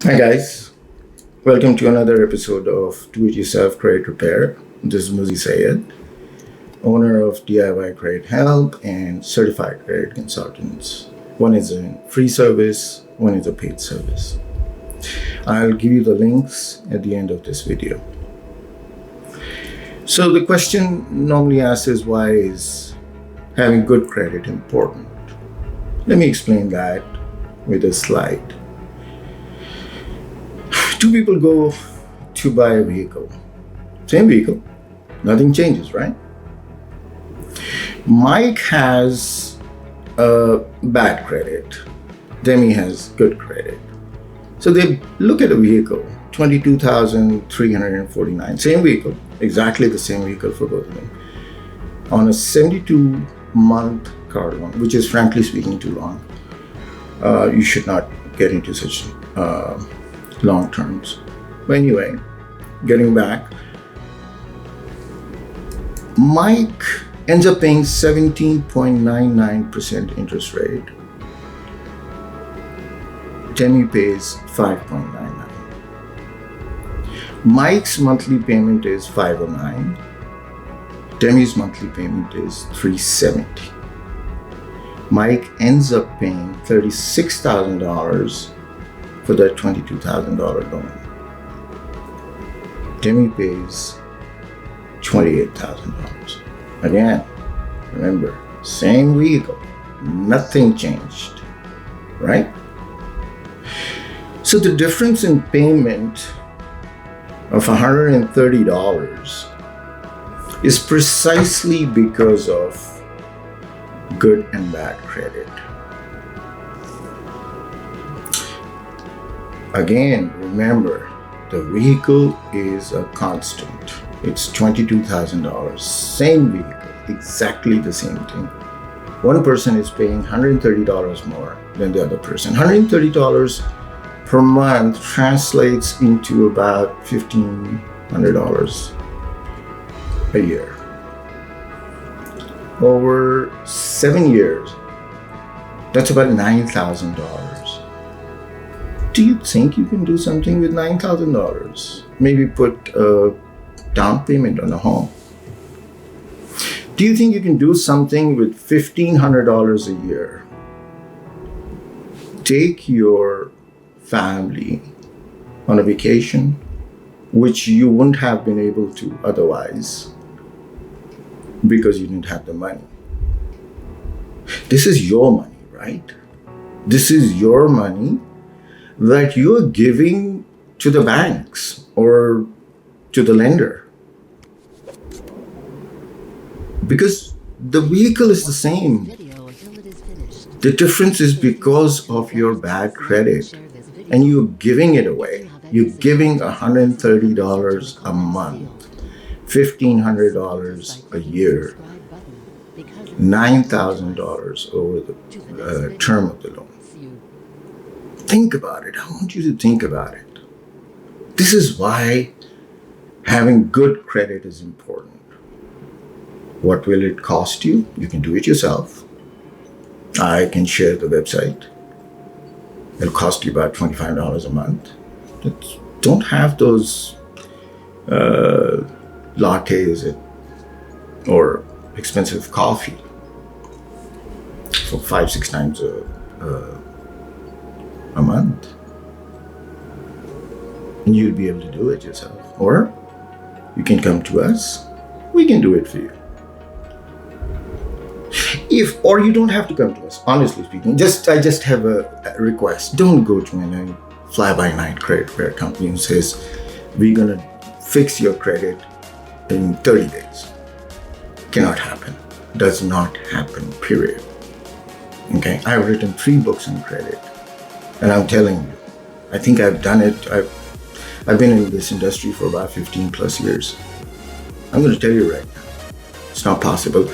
Hi guys, welcome to another episode of Do It Yourself Credit Repair. This is Muzi Syed, owner of DIY Credit Help and certified credit consultants. One is a free service, one is a paid service. I'll give you the links at the end of this video. So the question normally asked is, why is having good credit important? Let me explain that with a slide. Two people go to buy a vehicle. Same vehicle, nothing changes, right? Mike has a bad credit. Demi has good credit. So they look at a vehicle, 22,349, same vehicle, exactly the same vehicle for both of them, on a 72-month car loan, which is frankly speaking too long. You should not get into such long terms. But anyway, getting back, Mike ends up paying 17.99% interest rate. Demi pays 5.99. Mike's monthly payment is 509. Demi's monthly payment is 370. Mike ends up paying $36,000 for that $22,000 loan. Demi pays $28,000. Again, remember, same vehicle, nothing changed, right? So the difference in payment of $130 is precisely because of good and bad credit. Again, remember, the vehicle is a constant. It's $22,000, same vehicle, exactly the same thing. One person is paying $130 more than the other person. $130 per month translates into about $1,500 a year. Over 7 years, that's about $9,000. Do you think you can do something with $9,000? Maybe put a down payment on a home. Do you think you can do something with $1,500 a year? Take your family on a vacation, which you wouldn't have been able to otherwise because you didn't have the money. This is your money, right? This is your money that you're giving to the banks or to the lender. Because the vehicle is the same. The difference is because of your bad credit, and you're giving it away. You're giving $130 a month, $1,500 a year, $9,000 over the term of the loan. Think about it. I want you to think about it. This is why having good credit is important. What will it cost you? You can do it yourself. I can share the website. It'll cost you about $25 a month. Don't have those lattes or expensive coffee for 5-6 times a month, and you'll be able to do it yourself. Or you can come to us, we can do it for you. Or you don't have to come to us, honestly speaking. I just have a request. Don't go to any fly-by-night credit repair company who says we're gonna fix your credit in 30 days. Cannot happen. Does not happen, period. Okay, I've written 3 books on credit. And I'm telling you, I think I've done it. I've been in this industry for about 15 plus years. I'm going to tell you right now, it's not possible.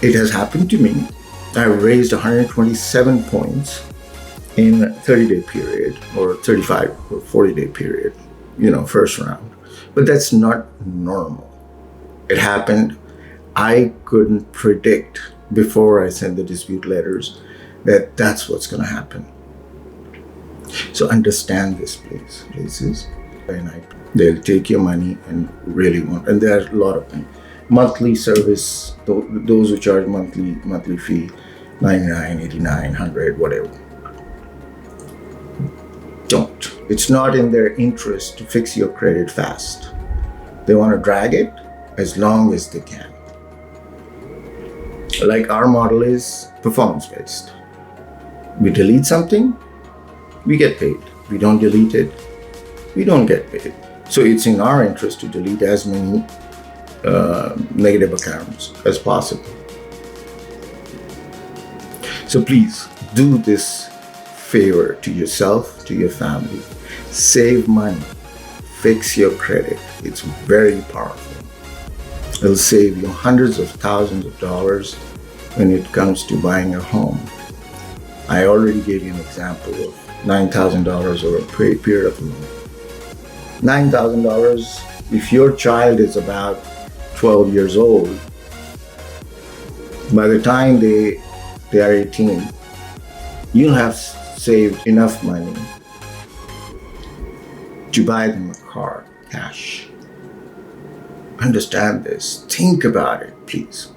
It has happened to me. I raised 127 points in a 30-day period, or 35 or 40-day period, first round. But that's not normal. It happened. I couldn't predict before I sent the dispute letters that that's what's going to happen. So understand this, please. Places by night. They'll take your money and really want, and there are a lot of them. Monthly service, those who charge monthly fee, 99, 89, 100, whatever. Don't. It's not in their interest to fix your credit fast. They want to drag it as long as they can. Like our model is performance based. We delete something, we get paid. We don't delete it, we don't get paid. So it's in our interest to delete as many negative accounts as possible. So please do this favor to yourself, to your family. Save money, fix your credit. It's very powerful. It'll save you hundreds of thousands of dollars when it comes to buying a home. I already gave you an example of $9,000 over a period of a month. $9,000, if your child is about 12 years old, by the time they are 18, you'll have saved enough money to buy them a car, cash. Understand this. Think about it, please.